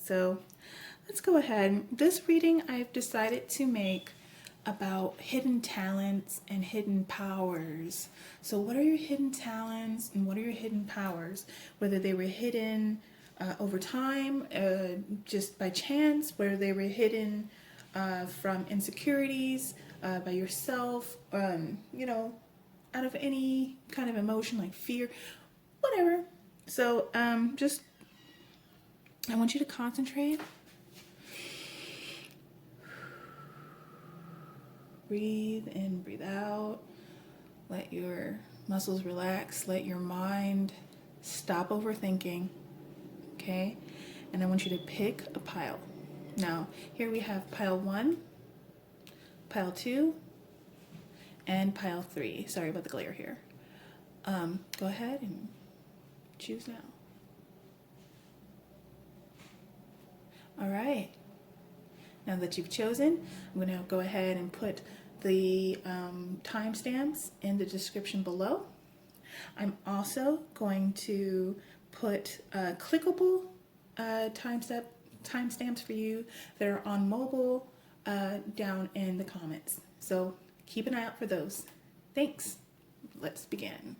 So let's go ahead. This reading I've decided to make about hidden talents and hidden powers. So what are your hidden talents and what are your hidden powers? Whether they were hidden over time, just by chance, whether they were hidden from insecurities, by yourself, you know, out of any kind of emotion like fear, whatever. So just, I want you to concentrate. Breathe in, breathe out. Let your muscles relax. Let your mind stop overthinking. Okay? And I want you to pick a pile. Now, here we have pile 1, pile 2, and pile 3. Sorry about the glare here. Go ahead and choose now. All right. Now that you've chosen, I'm going to go ahead and put the timestamps in the description below. I'm also going to put clickable timestamps for you that are on mobile down in the comments. So keep an eye out for those. Thanks. Let's begin.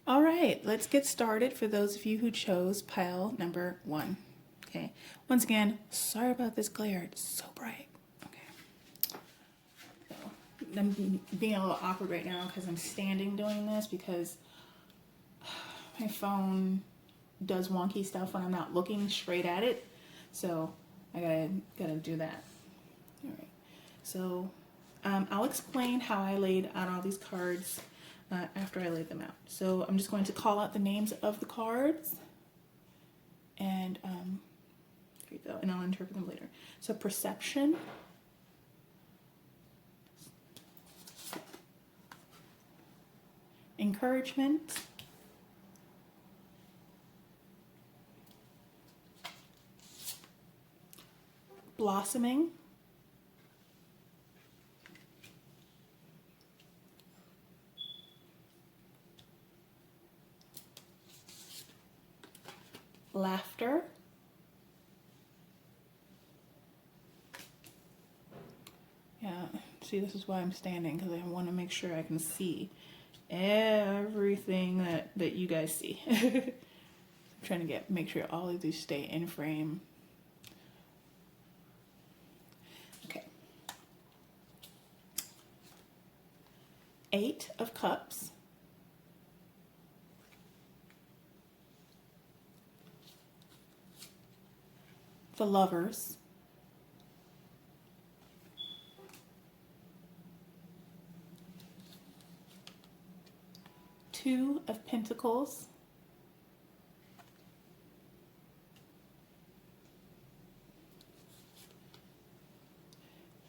All right, let's get started for those of you who chose pile number 1. Okay, once again, sorry about this glare, it's so bright. Okay, so I'm being a little awkward right now because I'm standing doing this because my phone does wonky stuff when I'm not looking straight at it. So I gotta do that. All right, so I'll explain how I laid out all these cards after I laid them out. So I'm just going to call out the names of the cards, and here you go, and I'll interpret them later. So perception, encouragement, blossoming, laughter, yeah, see, this is why I'm standing, because I want to make sure I can see everything that you guys see. I'm trying to make sure all of these stay in frame. Okay. 8 of Cups, the Lovers, Two of Pentacles,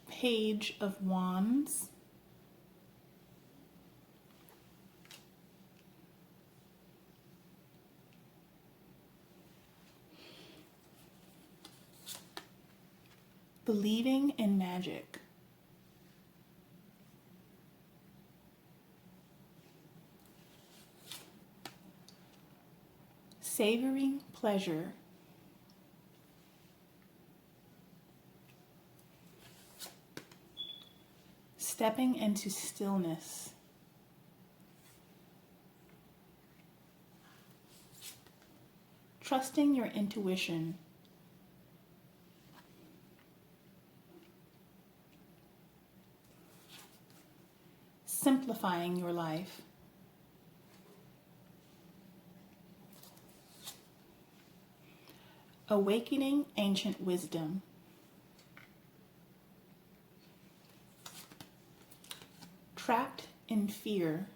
Page of Wands, Believing in Magic, Savoring Pleasure, Stepping into Stillness, Trusting Your Intuition, Simplifying Your Life, Awakening Ancient Wisdom, Trapped in Fear,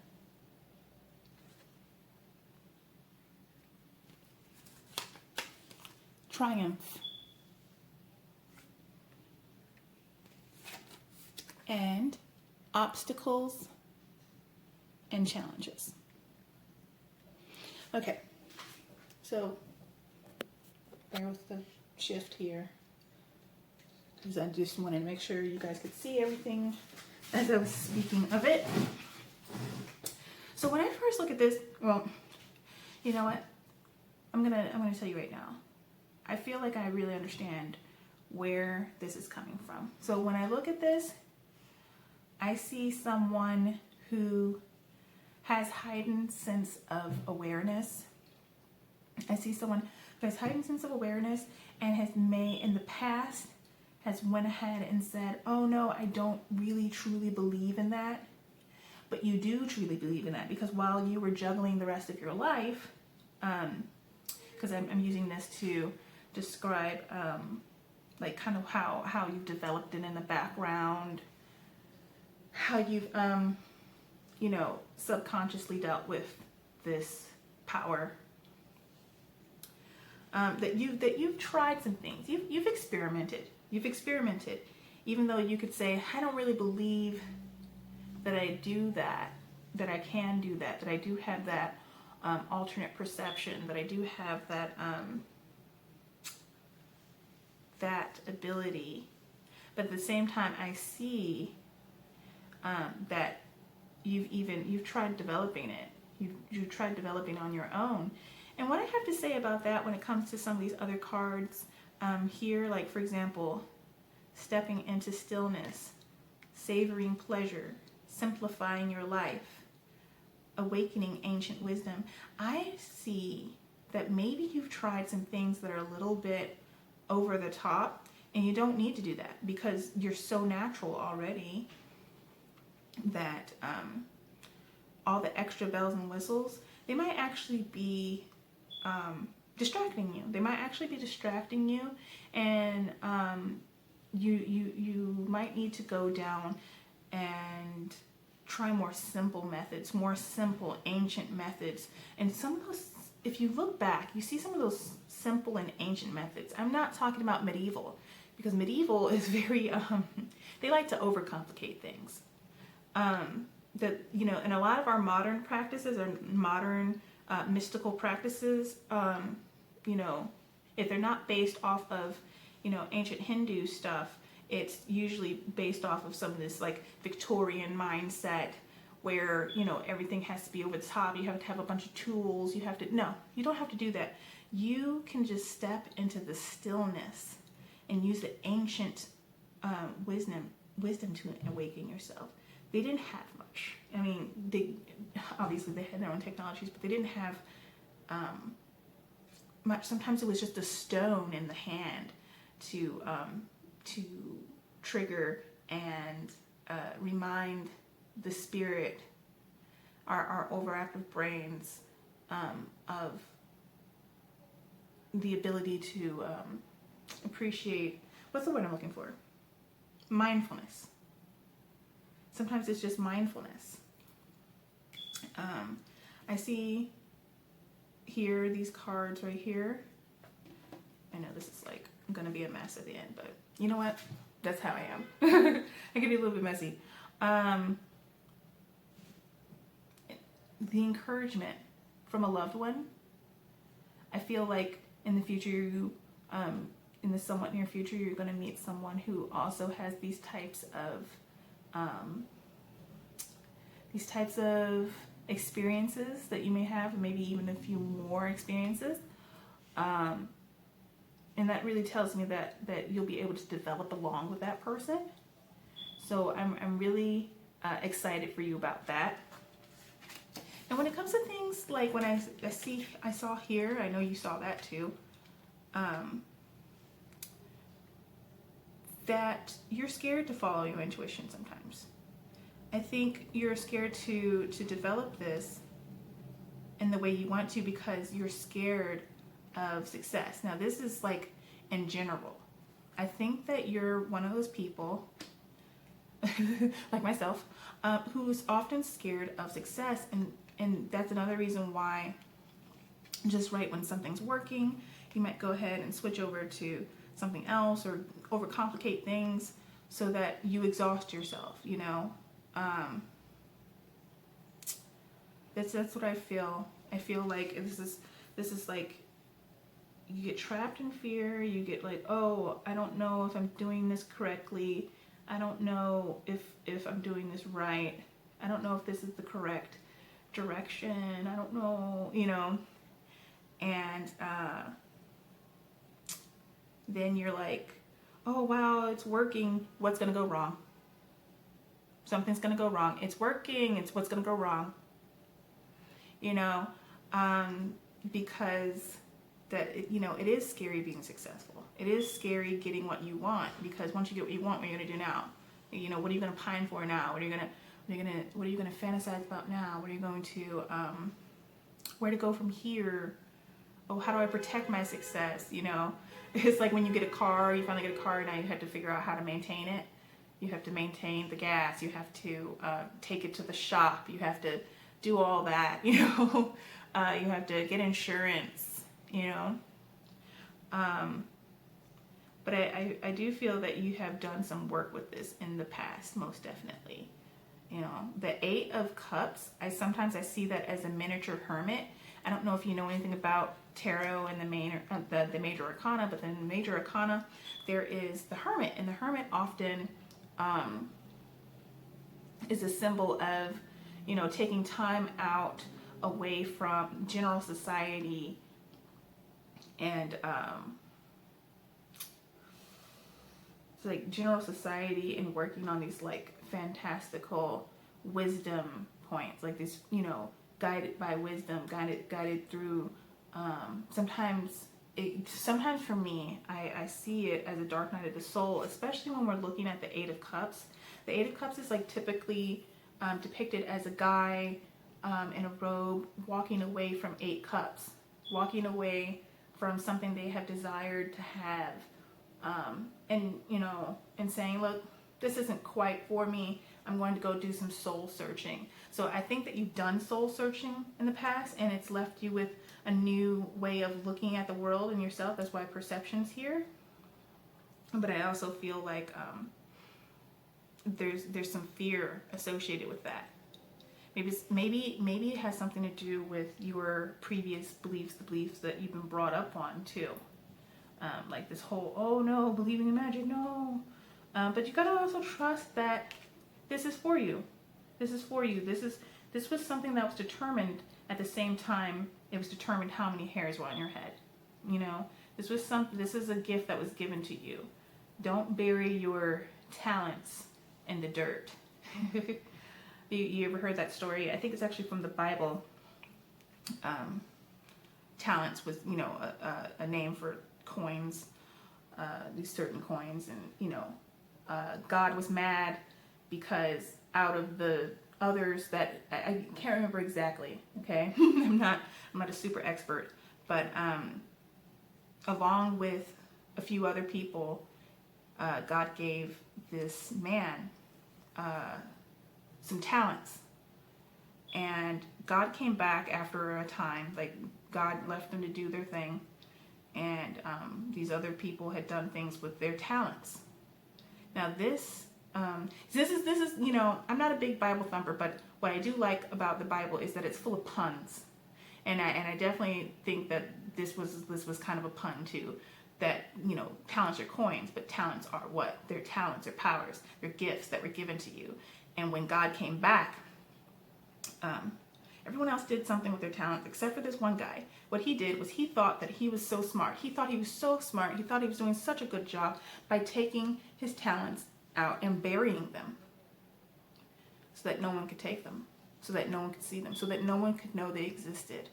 Triumph, and Obstacles and Challenges. Okay, so bear with the shift here, because I just wanted to make sure you guys could see everything as I was speaking of it. So when I first look at this, well, you know what? I'm gonna tell you right now. I feel like I really understand where this is coming from. So when I look at this, I see someone who has heightened sense of awareness. I see someone who has heightened sense of awareness and has in the past, has went ahead and said, oh no, I don't really truly believe in that. But you do truly believe in that, because while you were juggling the rest of your life, because I'm using this to describe like kind of how you've developed it in the background, how you've you know, subconsciously dealt with this power, that you've tried some things, you've experimented, even though you could say, I don't really believe that I do that, that I can do that, that I do have that alternate perception, that I do have that that ability. But at the same time, I see that you've tried developing it. You've tried developing on your own. And what I have to say about that when it comes to some of these other cards here, like for example, stepping into stillness, savoring pleasure, simplifying your life, awakening ancient wisdom. I see that maybe you've tried some things that are a little bit over the top, and you don't need to do that because you're so natural already that all the extra bells and whistles, they might actually be distracting you. They might actually be distracting you, and you might need to go down and try more simple methods, more simple ancient methods. And some of those, if you look back, you see some of those simple and ancient methods. I'm not talking about medieval, because medieval is very they like to overcomplicate things. That, you know, and a lot of our modern practices or modern mystical practices, you know, if they're not based off of, you know, ancient Hindu stuff, it's usually based off of some of this like Victorian mindset where, you know, everything has to be over the top. You have to have a bunch of tools. You have to, no, you don't have to do that. You can just step into the stillness and use the ancient wisdom to awaken yourself. They didn't have much. I mean, they obviously they had their own technologies, but they didn't have much. Sometimes it was just a stone in the hand to trigger and remind the spirit, our overactive brains, of the ability to appreciate, what's the word I'm looking for? Mindfulness. Sometimes it's just mindfulness. I see here these cards right here. I know this is like gonna be a mess at the end, but you know what? That's how I am. I can be a little bit messy. The encouragement from a loved one. I feel like in the future, in the somewhat near future, you're going to meet someone who also has these types of experiences that you may have, maybe even a few more experiences. And that really tells me that you'll be able to develop along with that person. So I'm really excited for you about that. And when it comes to things like when I saw here, I know you saw that too, that you're scared to follow your intuition sometimes. I think you're scared to develop this in the way you want to because you're scared of success. Now this is like in general. I think that you're one of those people like myself, who's often scared of success, and that's another reason why just right when something's working, you might go ahead and switch over to something else or overcomplicate things so that you exhaust yourself, you know. That's what I feel. I feel like this is like you get trapped in fear. You get like, oh, I don't know if I'm doing this correctly. I don't know if I'm doing this right. I don't know if this is the correct direction. I don't know, you know. And then you're like, oh wow, it's working. What's gonna go wrong? Something's gonna go wrong. It's working. It's what's gonna go wrong. You know, because that, you know, it is scary being successful. It is scary getting what you want, because once you get what you want, what are you gonna do now? You know, what are you gonna pine for now? What are you gonna fantasize about now? What are you going to where to go from here? Oh, how do I protect my success? You know, it's like when you get a car, you finally get a car, now you have to figure out how to maintain it. You have to maintain the gas. You have to take it to the shop. You have to do all that, you know. You have to get insurance, you know. But I do feel that you have done some work with this in the past, most definitely. You know, the Eight of Cups, sometimes I see that as a miniature hermit. I don't know if you know anything about tarot and the major arcana, but in the major arcana, there is the hermit, and the hermit often is a symbol of, you know, taking time out away from general society and like general society, and working on these like fantastical wisdom points, like this, you know, guided by wisdom, guided through sometimes for me, I see it as a dark night of the soul, especially when we're looking at the Eight of Cups. The Eight of Cups is like typically depicted as a guy in a robe walking away from 8 cups, walking away from something they have desired to have, and, you know, and saying, look, this isn't quite for me. I'm going to go do some soul searching. So I think that you've done soul searching in the past, and it's left you with a new way of looking at the world and yourself. That's why perception's here. But I also feel like there's some fear associated with that. Maybe it has something to do with your previous beliefs, the beliefs that you've been brought up on too. Like this whole, oh no, believing in magic, no. But you gotta also trust that this is for you. This is for you. This was something that was determined at the same time it was determined how many hairs were on your head. You know, this is a gift that was given to you. Don't bury your talents in the dirt. You ever heard that story? I think it's actually from the Bible. Talents was, you know, a name for coins, these certain coins, and, you know, God was mad because out of the others that I can't remember exactly. Okay, I'm not a super expert, but along with a few other people, God gave this man some talents, and God came back after a time. Like, God left them to do their thing, and these other people had done things with their talents. Now this is, you know, I'm not a big Bible thumper, but what I do like about the Bible is that it's full of puns, and I definitely think that this was kind of a pun too. That, you know, talents are coins, but talents are what? They're talents, they're powers, they're gifts that were given to you. And when God came back, everyone else did something with their talents except for this one guy. What he did was he thought that he was so smart. He thought he was so smart. He thought he was doing such a good job by taking his talents out and burying them so that no one could take them, so that no one could see them, so that no one could know they existed,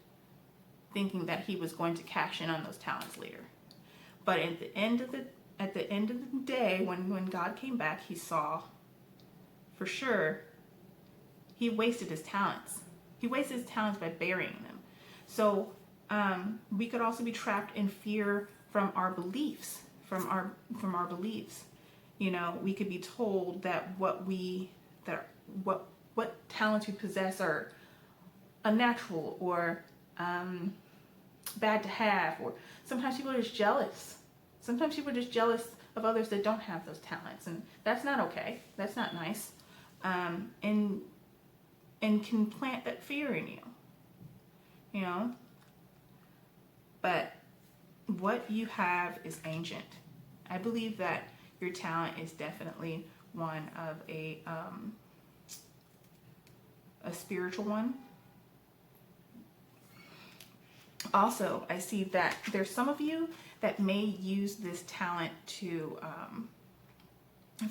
thinking that he was going to cash in on those talents later. But at the end of the day, when God came back, he saw for sure he wasted his talents. He wasted his talents by burying them. So we could also be trapped in fear from our beliefs, from our beliefs. You know, we could be told that what talents we possess are unnatural or bad to have, or sometimes people are just jealous. Sometimes people are just jealous of others that don't have those talents, and that's not okay. That's not nice. And can plant that fear in you. You know? But what you have is ancient. I believe that your talent is definitely one of a spiritual one. Also, I see that there's some of you that may use this talent to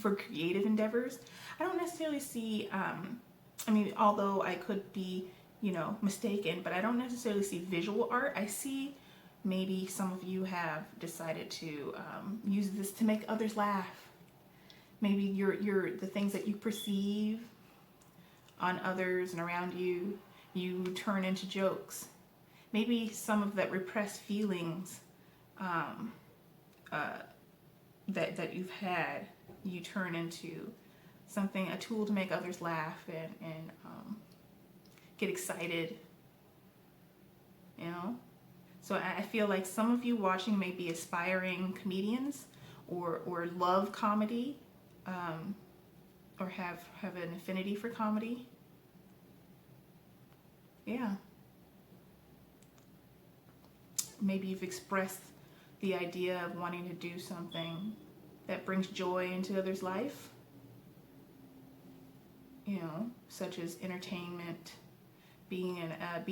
for creative endeavors. I don't necessarily see, I mean, although I could be, you know, mistaken, but I don't necessarily see visual art. I see maybe some of you have decided to use this to make others laugh. Maybe the things that you perceive on others and around you, you turn into jokes. Maybe some of that repressed feelings that you've had, you turn into something, a tool to make others laugh and get excited, you know? So I feel like some of you watching may be aspiring comedians or love comedy, or have an affinity for comedy. Yeah. Maybe you've expressed the idea of wanting to do something that brings joy into others' life, you know, such as entertainment, being a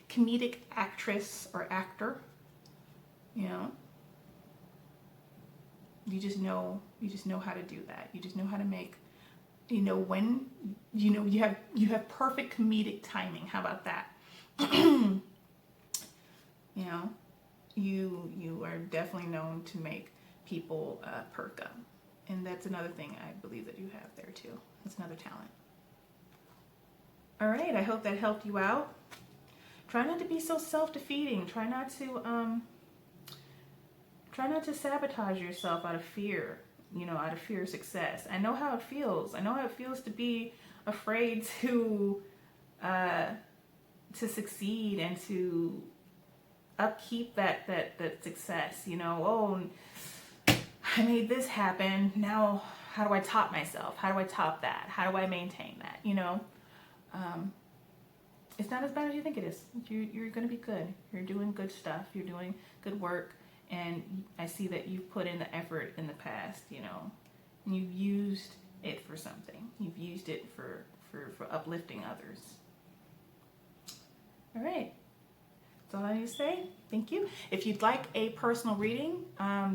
comedic actress or actor, you know. You just know how to do that. You just know how to make, you know, when, you know, you have perfect comedic timing. How about that? You know, you are definitely known to make people perk up. And that's another thing I believe that you have there too. That's another talent. All right, I hope that helped you out. Try not to be so self-defeating. Try not to sabotage yourself out of fear, you know, out of fear of success. I know how it feels. I know how it feels to be afraid to succeed and to upkeep that success, you know. Oh, I made this happen. Now, how do I top myself? How do I top that? How do I maintain that? You know, it's not as bad as you think it is. You're going to be good. You're doing good stuff. You're doing good work. And I see that you've put in the effort in the past, you know, and you've used it for something. You've used it for uplifting others. All right. That's all I need to say. Thank you. If you'd like a personal reading,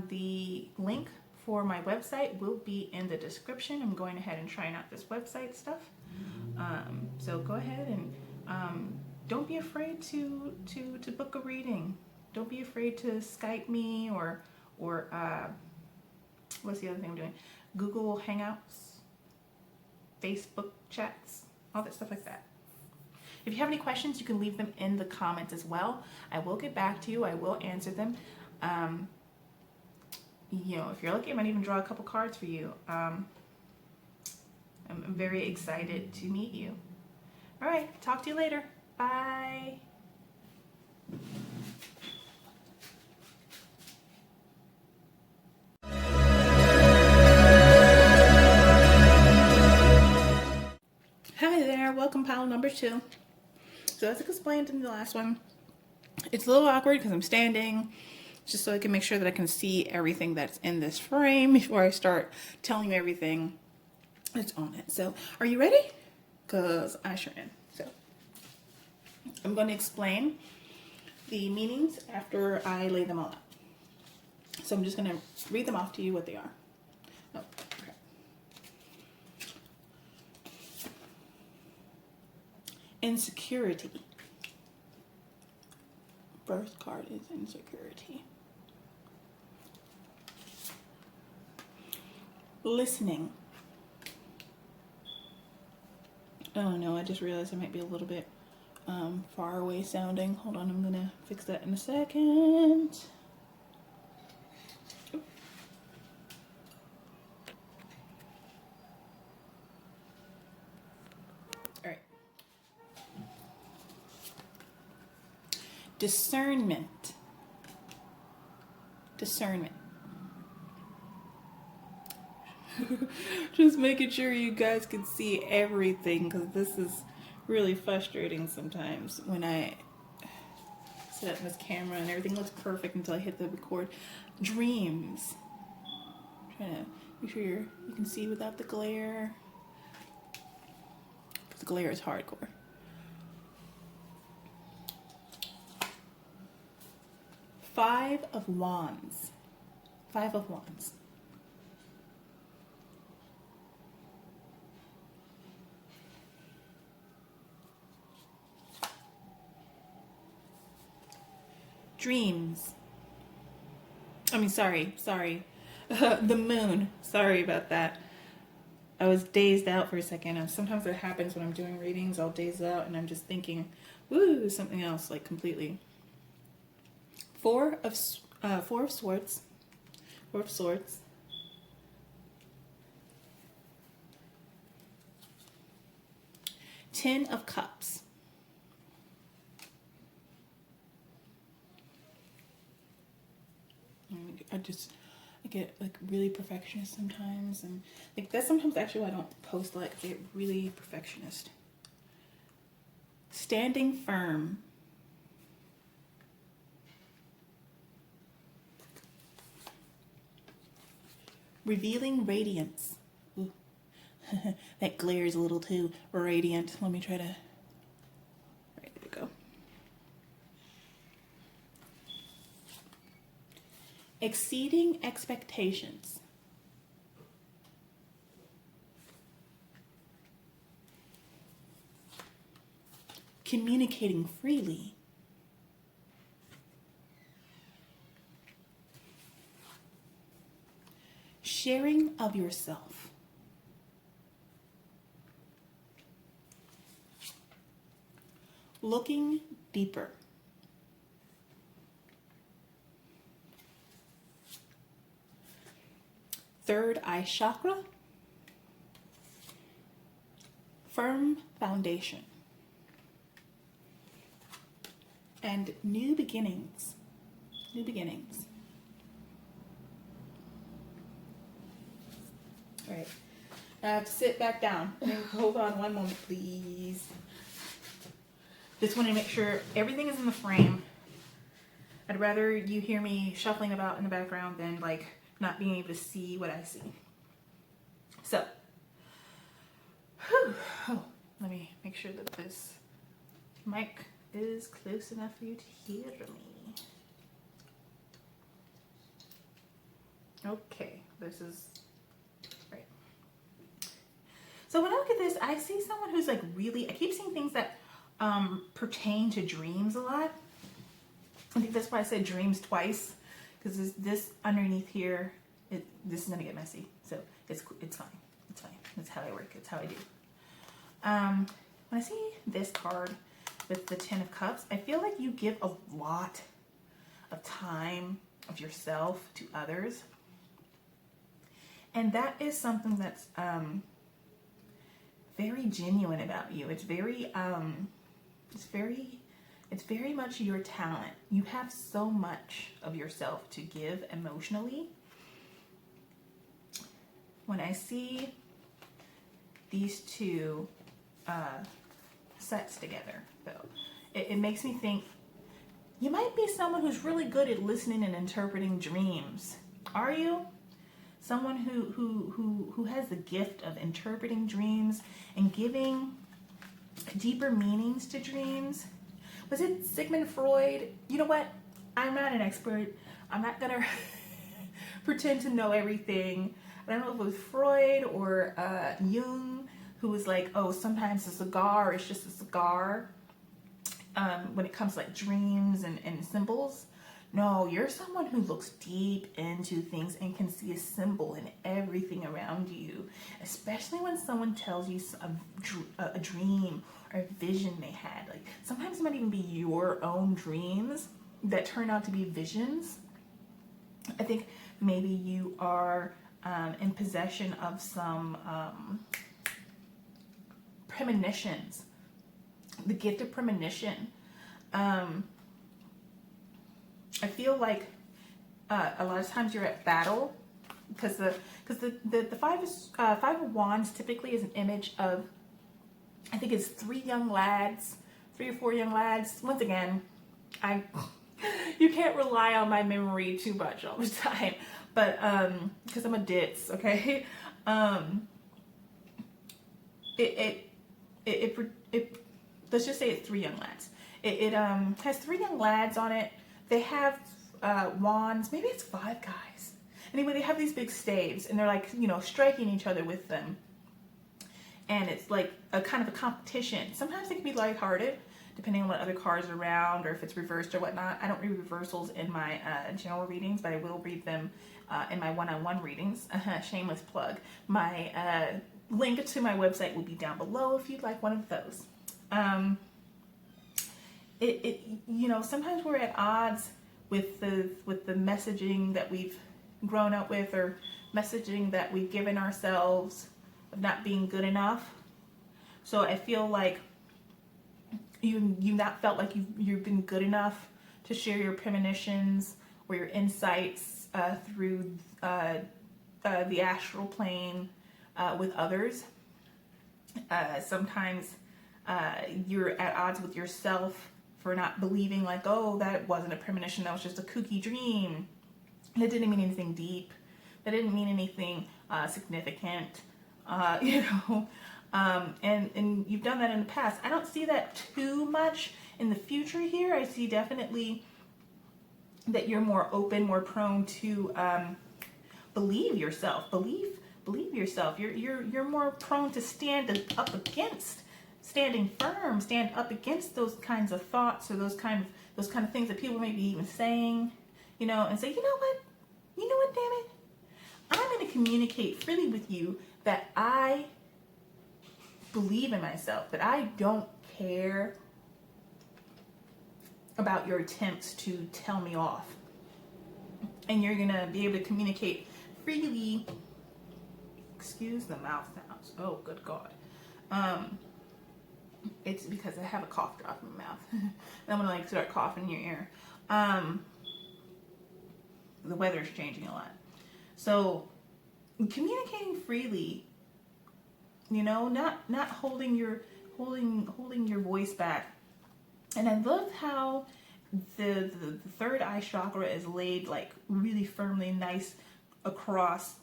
the link for my website will be in the description. I'm going ahead and trying out this website stuff. So go ahead and don't be afraid to book a reading. Don't be afraid to Skype me or what's the other thing I'm doing? Google Hangouts, Facebook chats, all that stuff like that. If you have any questions, you can leave them in the comments as well. I will get back to you. I will answer them. You know, if you're lucky, I might even draw a couple cards for you. I'm very excited to meet you. All right, talk to you later. Bye. Hi there, welcome pile number 2. So as I explained in the last one, it's a little awkward because I'm standing, just so I can make sure that I can see everything that's in this frame before I start telling you everything that's on it. So are you ready? Because I sure am. So I'm going to explain the meanings after I lay them all out. So I'm just going to read them off to you what they are. Oh, okay. Insecurity. First card is insecurity. Listening. Oh no, I just realized I might be a little bit far away sounding. Hold on, I'm gonna fix that in a second. All right. Discernment. Discernment. Just making sure you guys can see everything, because this is really frustrating sometimes when I set up this camera and everything looks perfect until I hit the record. Dreams. I'm trying to make sure you can see without the glare, because the glare is hardcore. Five of Wands. Five of Wands. Dreams. I mean, sorry. The moon. Sorry about that. I was dazed out for a second. Sometimes it happens when I'm doing readings. I'll daze out and I'm just thinking, woo, something else, like completely. Four of Swords. Four of Swords. Ten of Cups. I get like really perfectionist sometimes, and like that's sometimes actually why I don't post a lot, because I get really perfectionist. Standing firm. Revealing radiance. Ooh. That glare is a little too radiant. Let me try to. All right, there we go. Exceeding expectations. Communicating freely. Sharing of yourself. Looking deeper. Third eye chakra. Firm foundation. And new beginnings. New beginnings. All right. Now I have to sit back down. Hold on one moment, please. Just want to make sure everything is in the frame. I'd rather you hear me shuffling about in the background than like not being able to see what I see. So, let me make sure that this mic is close enough for you to hear me. Okay, this is right. So when I look at this, I see someone who's like really, I keep seeing things that pertain to dreams a lot. I think that's why I said dreams twice, because this underneath here, this is gonna get messy. So it's fine. It's fine. That's how I work. It's how I do. When I see this card with the Ten of Cups, I feel like you give a lot of time of yourself to others, and that is something that's very genuine about you. It's very much your talent. You have so much of yourself to give emotionally. When I see these two sets together, though, it makes me think you might be someone who's really good at listening and interpreting dreams. Are you? Someone who has the gift of interpreting dreams and giving deeper meanings to dreams. Was it Sigmund Freud? You know what? I'm not an expert. I'm not gonna pretend to know everything. I don't know if it was Freud or Jung, who was like, oh, sometimes a cigar is just a cigar when it comes to like dreams and symbols. No, you're someone who looks deep into things and can see a symbol in everything around you, especially when someone tells you a dream or a vision they had. Like sometimes it might even be your own dreams that turn out to be visions. I think maybe you are in possession of some premonitions, the gift of premonition. I feel like a lot of times you're at battle because the five of Wands typically is an image of, I think it's three or four young lads. Once again, you can't rely on my memory too much all the time, but because I'm a ditz, okay. Let's just say it's three young lads. It has three young lads on it. They have wands. Maybe it's 5 guys. Anyway, they have these big staves, and they're like, you know, striking each other with them. And it's like a kind of a competition. Sometimes it can be lighthearted, depending on what other cards are around, or if it's reversed or whatnot. I don't read reversals in my general readings, but I will read them in my one-on-one readings. Shameless plug. My link to my website will be down below if you'd like one of those. You know, sometimes we're at odds with the messaging that we've grown up with, or messaging that we've given ourselves of not being good enough. So I feel like you not felt like you've been good enough to share your premonitions or your insights through the astral plane with others. Sometimes you're at odds with yourself for not believing, like, oh, that wasn't a premonition, that was just a kooky dream. That didn't mean anything deep. That didn't mean anything significant. You know, and you've done that in the past. I don't see that too much in the future here. I see definitely that you're more open, more prone to believe yourself. Believe yourself. You're more prone to stand up against, standing firm, stand up against those kinds of thoughts, or those kind of things that people may be even saying, you know, and say, you know what, damn it, I'm going to communicate freely with you that I believe in myself, that I don't care about your attempts to tell me off. And you're going to be able to communicate freely. Excuse the mouth sounds. Oh, good God. It's because I have a cough drop in my mouth. And I'm going to like start coughing in your ear. The weather's changing a lot. So communicating freely, you know, not holding your voice back. And I love how the third eye chakra is laid like really firmly, nice across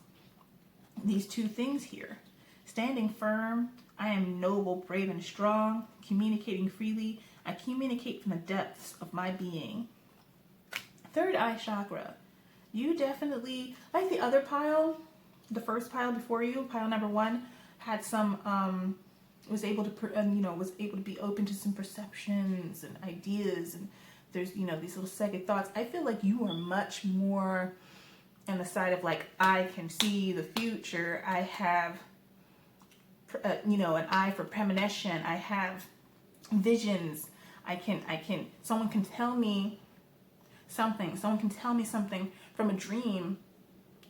these two things here. Standing firm, I am noble, brave, and strong. Communicating freely, I communicate from the depths of my being. Third eye chakra, you definitely, like the other pile, the first pile before you, pile number 1, had some, was able to be open to some perceptions and ideas, and there's, you know, these little second thoughts. I feel like you are much more on the side of like, I can see the future. I have, you know, an eye for premonition. I have visions. Someone can tell me something. Someone can tell me something from a dream,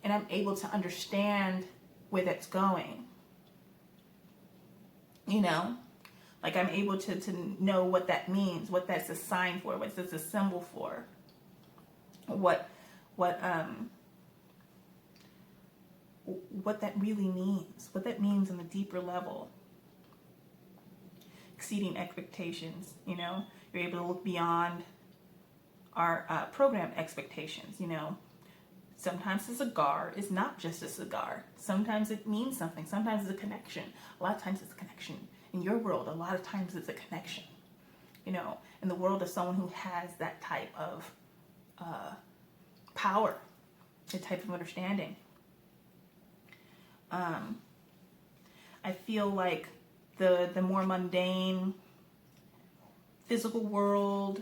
and I'm able to understand where that's going. You know, like I'm able to know what that means, what that's a sign for, what that's a symbol for, what that really means, what that means on the deeper level. Exceeding expectations, you know, you're able to look beyond our programmed expectations, you know. Sometimes a cigar is not just a cigar. Sometimes it means something. Sometimes it's a connection. A lot of times it's a connection. In your world, a lot of times it's a connection. You know, in the world of someone who has that type of power, that type of understanding. I feel like the more mundane physical world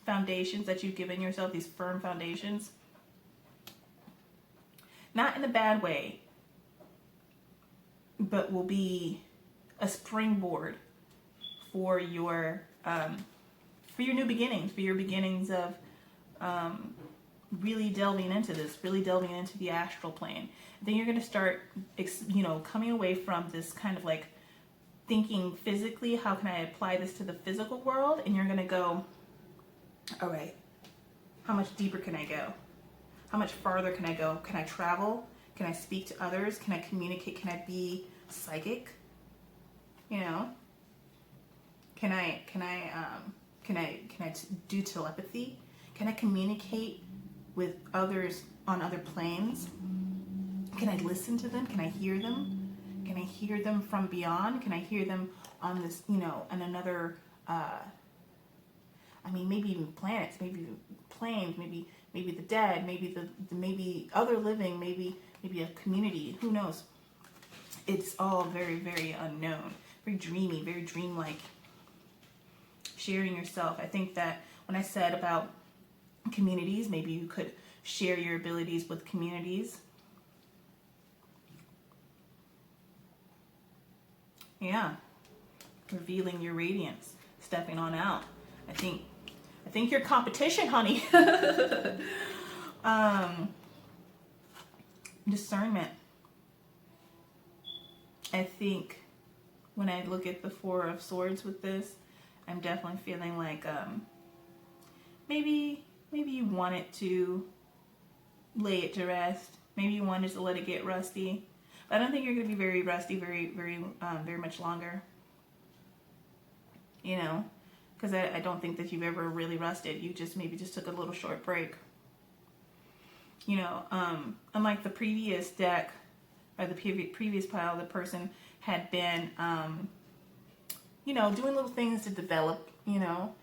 foundations that you've given yourself, these firm foundations, not in a bad way, but will be a springboard for your new beginnings, for your beginnings of really delving into this, really delving into the astral plane. Then you're going to start, you know, coming away from this kind of like thinking physically, how can I apply this to the physical world? And you're going to go, all right, how much deeper can I go? How much farther can I go? Can I travel? Can I speak to others? Can I communicate? Can I be psychic? You know, can I do telepathy? Can I communicate with others on other planes? Can I listen to them? Can I hear them? Can I hear them from beyond? Can I hear them on this, you know, on another I mean, maybe even planets, maybe even planes, maybe the dead, maybe the maybe other living, maybe a community. Who knows? It's all very, very unknown, very dreamy, very dreamlike. Sharing yourself. I think that when I said about communities, maybe you could share your abilities with communities. Yeah, revealing your radiance, stepping on out. I think your competition, honey. Discernment. I think when I look at the Four of Swords with this, I'm definitely feeling like maybe you wanted to lay it to rest. Maybe you wanted to let it get rusty. But I don't think you're going to be very rusty very much longer. You know, because I don't think that you've ever really rusted. You maybe just took a little short break. You know, unlike the previous deck or the previous pile, the person had been, you know, doing little things to develop, you know,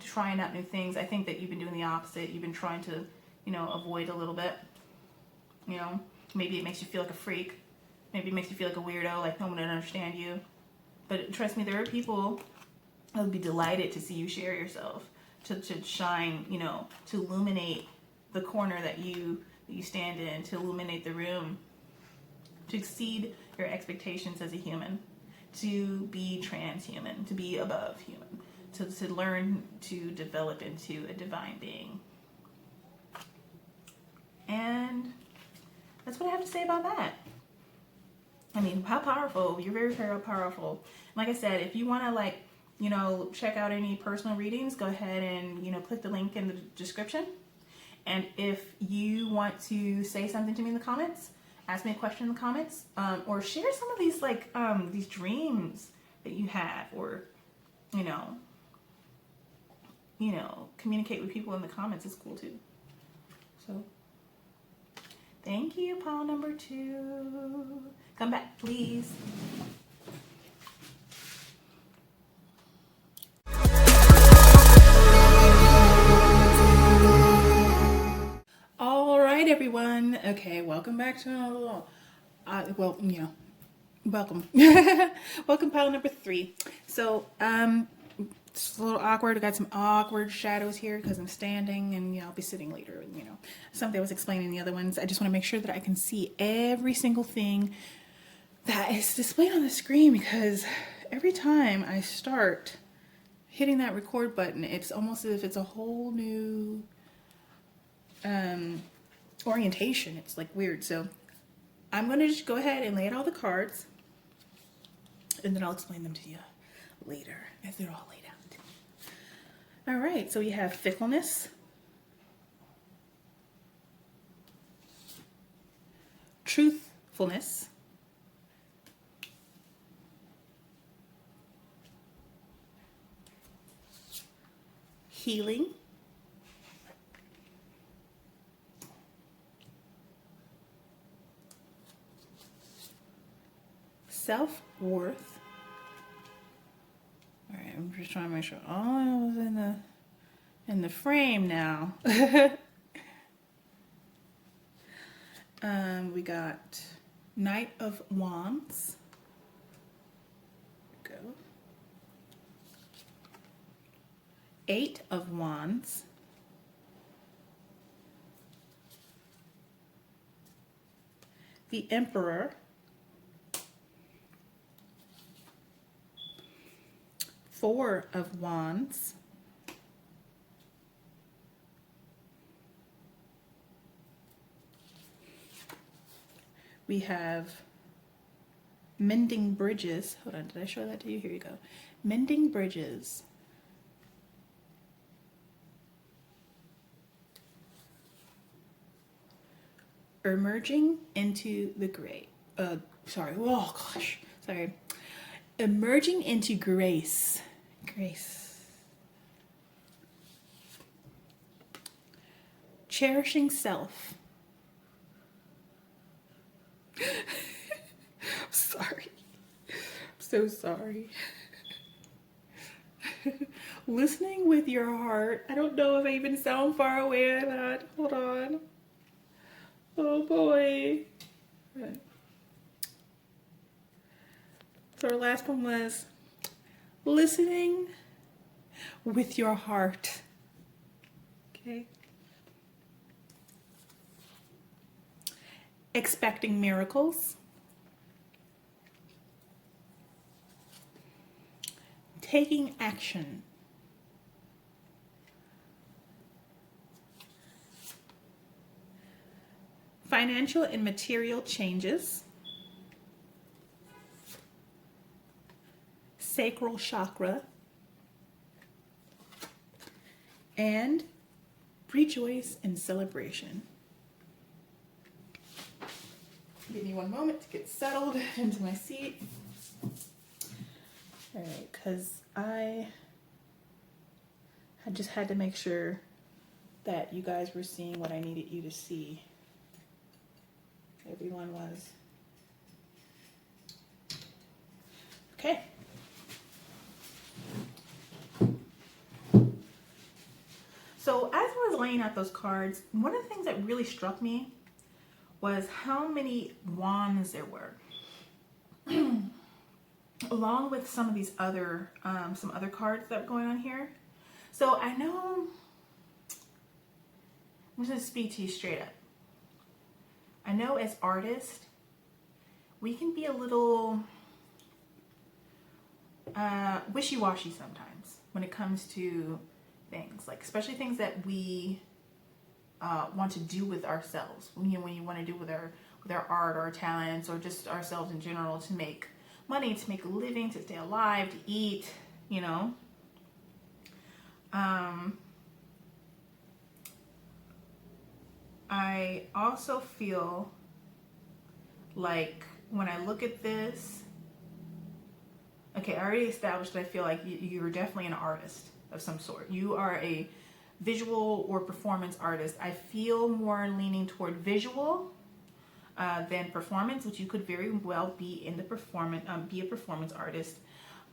trying out new things. I think that you've been doing the opposite. You've been trying to, you know, avoid a little bit. You know, maybe it makes you feel like a freak. Maybe it makes you feel like a weirdo, like no one would understand you. But trust me, there are people that would be delighted to see you share yourself, to shine, you know, to illuminate the corner that you stand in, to illuminate the room, to exceed your expectations as a human, to be transhuman, to be above human, to learn to develop into a divine being. And that's what I have to say about that. I mean, how powerful. You're very, very powerful. Like I said, if you want to, like, you know, check out any personal readings, go ahead and, you know, click the link in the description. And if you want to say something to me in the comments, ask me a question in the comments, or share some of these, like, these dreams that you have, or, you know, communicate with people in the comments is cool too. So, thank you, pile number 2. Come back, please. All right, everyone. Okay, welcome back to, well, you know, welcome. Welcome, pile number 3. So, it's a little awkward. I got some awkward shadows here because I'm standing, and, you know, I'll be sitting later, and, you know, something I was explaining the other ones. I just want to make sure that I can see every single thing that is displayed on the screen, because every time I start hitting that record button, it's almost as if it's a whole new orientation. It's like weird. So I'm going to just go ahead and lay out all the cards, and then I'll explain them to you later as they're all laid out. All right, so we have fickleness, truthfulness, healing, self-worth. All right, I'm just trying to make sure all is in the frame now. We got Knight of Wands. There we go. 8 of Wands. The Emperor. 4 of Wands. We have Mending Bridges. Hold on, did I show that to you? Here you go. Mending Bridges. Emerging into the gray. Emerging into grace. Grace. Cherishing self. I'm sorry. I'm so sorry. Listening with your heart. I don't know if I even sound far away or not. Hold on. Oh boy. Right. So our last one was listening with your heart. Okay. Expecting miracles. Taking action. Financial and material changes. Sacral chakra. And rejoice in celebration. Give me one moment to get settled into my seat. All right, because I just had to make sure that you guys were seeing what I needed you to see. Everyone was. Okay. So as I was laying out those cards, one of the things that really struck me was how many wands there were. Along with some of these other, some other cards that are going on here. So I know, I'm just going to speak to you straight up. I know as artists, we can be a little wishy-washy sometimes when it comes to things, like especially things that we want to do with ourselves. When you want to do with our art or our talents or just ourselves in general to make money, to make a living, to stay alive, to eat, you know. I also feel like when I look at this, okay, I already established that I feel like you're definitely an artist of some sort. You are a visual or performance artist. I feel more leaning toward visual than performance, which you could very well be in the be a performance artist.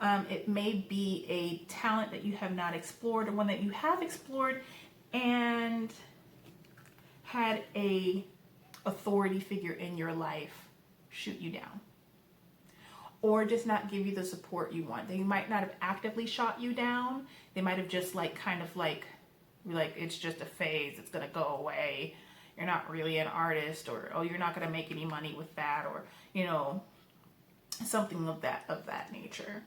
It may be a talent that you have not explored, or one that you have explored and had a authority figure in your life shoot you down, or just not give you the support you want. They might not have actively shot you down. They might have just like it's just a phase, it's gonna go away, you're not really an artist, or oh, you're not gonna make any money with that, or you know, something of that nature.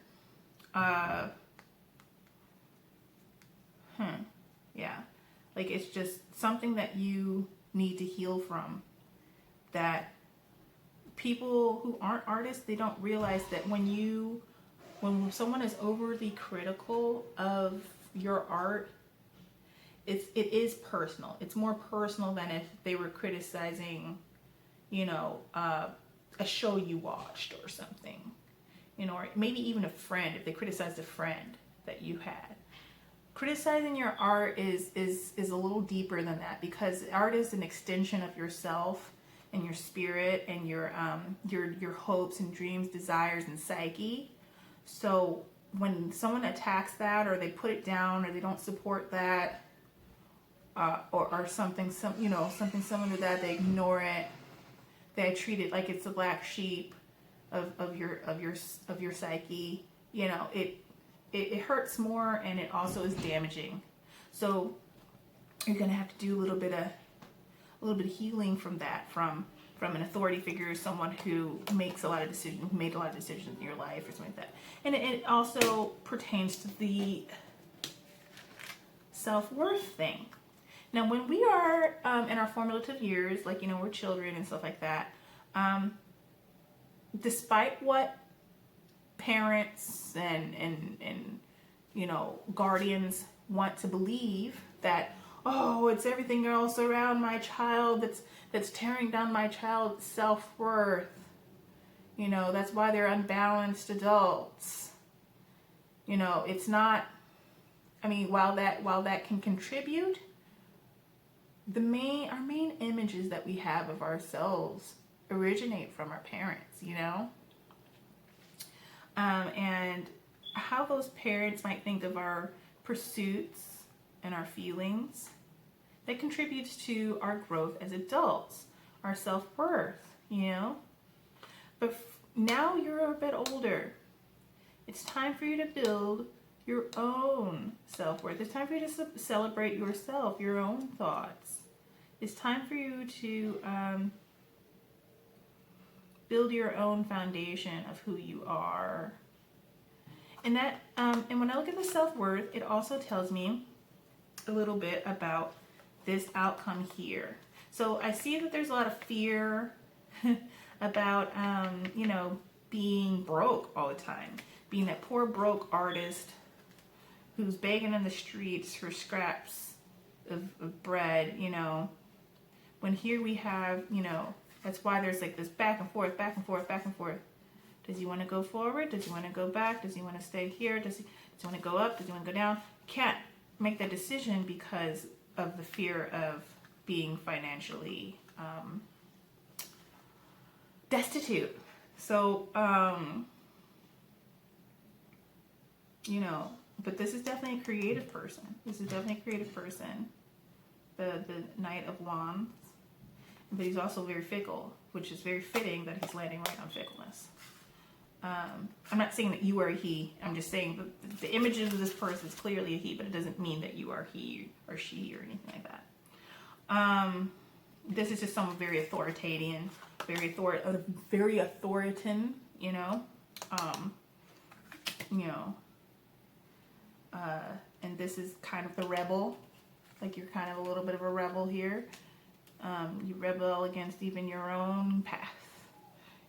Yeah, like it's just something that you need to heal from, that people who aren't artists, they don't realize that when someone is overly critical of your art, it is personal. It's more personal than if they were criticizing, you know, a show you watched or something, you know, or maybe even a friend, if they criticized a friend that you had. Criticizing your art is a little deeper than that, because art is an extension of yourself and your spirit and your hopes and dreams, desires and psyche. So when someone attacks that, or they put it down, or they don't support that, or something similar to that, they ignore it, they treat it like it's a black sheep of your psyche, you know, it hurts more, and it also is damaging. So you're gonna have to do a little bit of healing from that, from an authority figure, someone who made a lot of decisions in your life or something like that. And it also pertains to the self-worth thing. Now, when we are in our formative years, like, you know, we're children and stuff like that, despite what parents and you know, guardians want to believe, that, oh, it's everything else around my child that's tearing down my child's self-worth. You know, that's why they're unbalanced adults. You know, it's not, I mean, while that can contribute, our main images that we have of ourselves originate from our parents, you know? And how those parents might think of our pursuits and our feelings that contributes to our growth as adults, our self-worth, you know. But now you're a bit older. It's time for you to build your own self-worth. It's time for you to celebrate yourself, your own thoughts. It's time for you to build your own foundation of who you are. And that, and when I look at the self-worth, it also tells me a little bit about this outcome here. So I see that there's a lot of fear about, you know, being broke all the time, being that poor broke artist who's begging in the streets for scraps of bread, you know. When here we have, you know, that's why there's like this back and forth, back and forth, back and forth. Does he want to go forward? Does he want to go back? Does he want to stay here? Does he want to go up? Does he want to go down? Can't make that decision because of the fear of being financially destitute. So, you know, but this is definitely a creative person. This is definitely a creative person. The Knight of Wands. But he's also very fickle, which is very fitting that he's landing right on fickleness. I'm not saying that you are a he. I'm just saying that the image of this person is clearly a he, but it doesn't mean that you are he or she or anything like that. This is just someone very authoritarian, very authoritarian, you know. And this is kind of the rebel. Like you're kind of a little bit of a rebel here. You rebel against even your own path,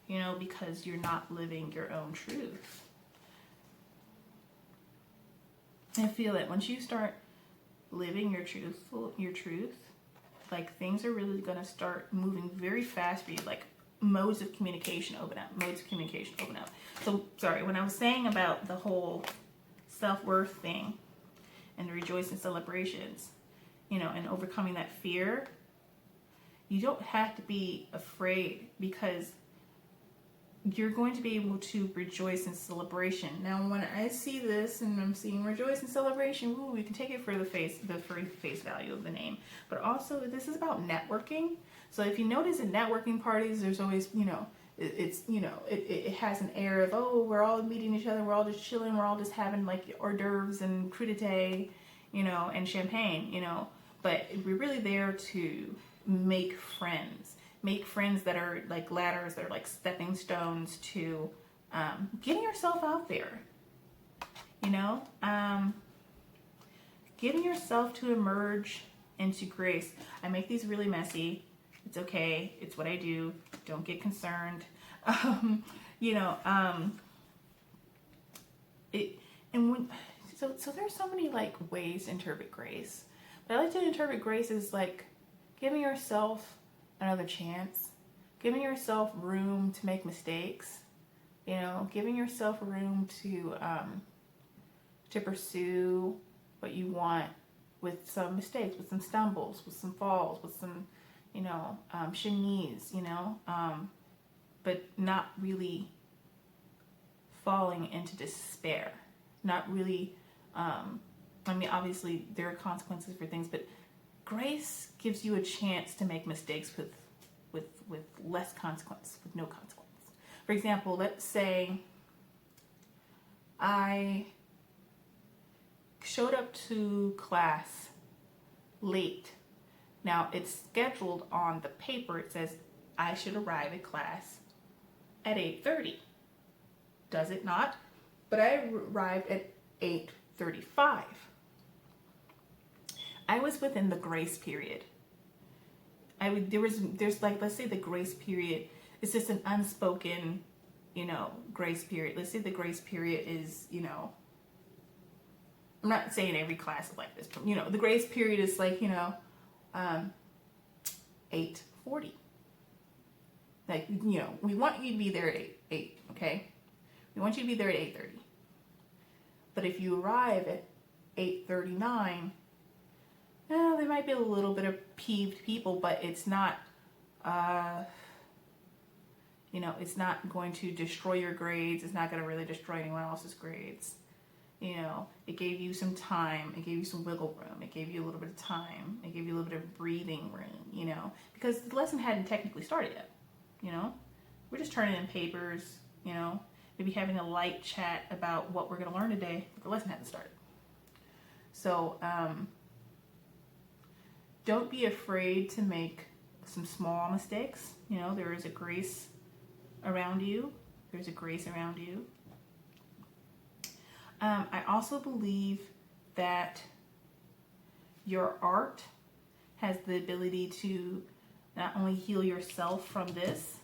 you know, because you're not living your own truth. I feel that once you start living your truth, like things are really going to start moving very fast for you. Like modes of communication open up. So, sorry, when I was saying about the whole self-worth thing and the rejoice and celebrations, you know, and overcoming that fear, you don't have to be afraid because you're going to be able to rejoice in celebration. Now, when I see this and I'm seeing rejoice and celebration, ooh, we can take it for the face value of the name. But also, this is about networking. So if you notice in networking parties, there's always, you know, it has an air of, oh, we're all meeting each other, we're all just chilling, we're all just having like hors d'oeuvres and crudité, you know, and champagne, you know. But we're really there to make friends that are like ladders, that are like stepping stones to getting yourself out there, you know, getting yourself to emerge into grace. I make these really messy. It's okay. It's what I do. Don't get concerned. You know, so there's so many like ways to interpret grace. But I like to interpret grace as like giving yourself another chance, giving yourself room to make mistakes, you know, giving yourself room to pursue what you want with some mistakes, with some stumbles, with some falls, with some, you know, chemise, you know, but not really falling into despair, not really, I mean, obviously there are consequences for things, but grace gives you a chance to make mistakes with less consequence, with no consequence. For example, let's say I showed up to class late. Now it's scheduled on the paper. It says I should arrive at class at 8:30. Does it not? But I arrived at 8:35. I was within the grace period. There's like, let's say the grace period is just an unspoken, you know, grace period. Let's say the grace period is, you know, I'm not saying every class is like this, but, you know, the grace period is like, you know, 8:40. Like, you know, we want you to be there at 8, okay? We want you to be there at 8:30. But if you arrive at 8:39, well, there might be a little bit of peeved people, but it's not, you know, it's not going to destroy your grades. It's not going to really destroy anyone else's grades. You know, it gave you some time, it gave you some wiggle room, it gave you a little bit of time, it gave you a little bit of breathing room, you know, because the lesson hadn't technically started yet, you know. We're just turning in papers, you know, maybe having a light chat about what we're going to learn today, but the lesson hasn't started. So don't be afraid to make some small mistakes. You know, there is a grace around you. There's a grace around you. I also believe that your art has the ability to not only heal yourself from this,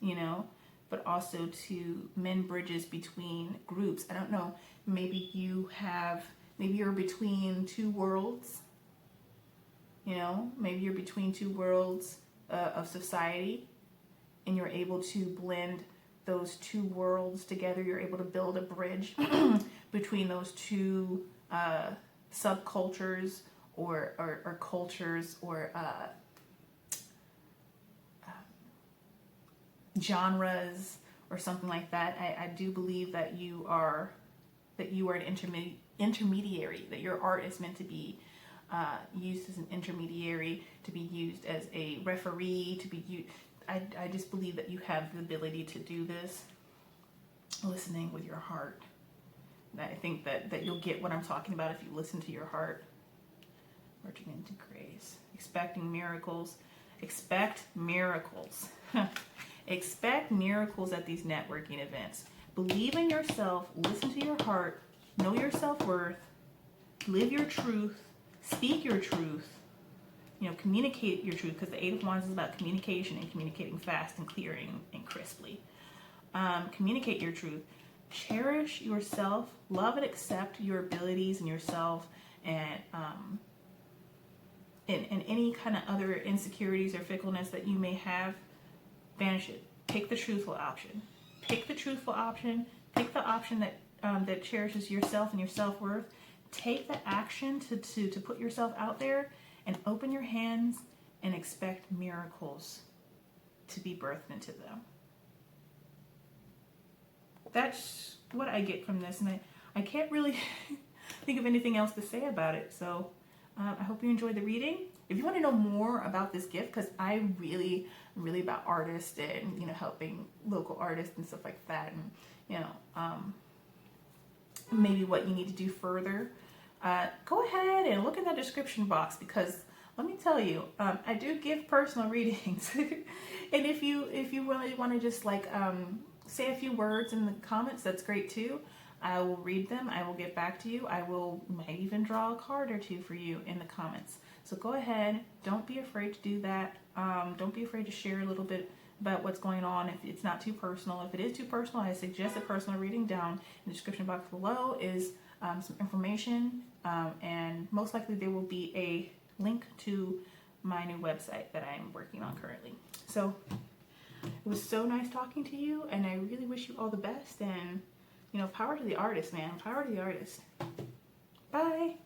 you know, but also to mend bridges between groups. I don't know, maybe you're between two worlds, you know, maybe you're between two worlds of society, and you're able to blend those two worlds together. You're able to build a bridge between those two subcultures or cultures or genres or something like that. I do believe that you are an intermediary, that your art is meant to be used as an intermediary, to be used as a referee, to be used. I just believe that you have the ability to do this, listening with your heart. And I think that you'll get what I'm talking about if you listen to your heart. Merging into grace. Expecting miracles. Expect miracles. Expect miracles at these networking events. Believe in yourself. Listen to your heart. Know your self-worth. Live your truth. Speak your truth. You know, communicate your truth, because the Eight of Wands is about communication and communicating fast and clear and crisply. Communicate your truth. Cherish yourself. Love and accept your abilities and yourself, and any kind of other insecurities or fickleness that you may have. Banish it. Pick the truthful option. Pick the truthful option. Pick the option that cherishes yourself and your self-worth. Take the action to put yourself out there, and open your hands and expect miracles to be birthed into them. That's what I get from this, and I can't really think of anything else to say about it. So I hope you enjoyed the reading. If you want to know more about this gift, because I'm really about artists and, you know, helping local artists and stuff like that, and, you know, maybe what you need to do further, go ahead and look in that description box, because let me tell you, I do give personal readings. And if you really want to just like say a few words in the comments, that's great too. I will read them. I will get back to you. I might even draw a card or two for you in the comments. So go ahead. Don't be afraid to do that. Don't be afraid to share a little bit about what's going on. If it's not too personal, if it is too personal, I suggest a personal reading. Down in the description box below is some information, and most likely there will be a link to my new website that I'm working on currently. So it was so nice talking to you, and I really wish you all the best, and, you know, power to the artist, man. Power to the artist. Bye.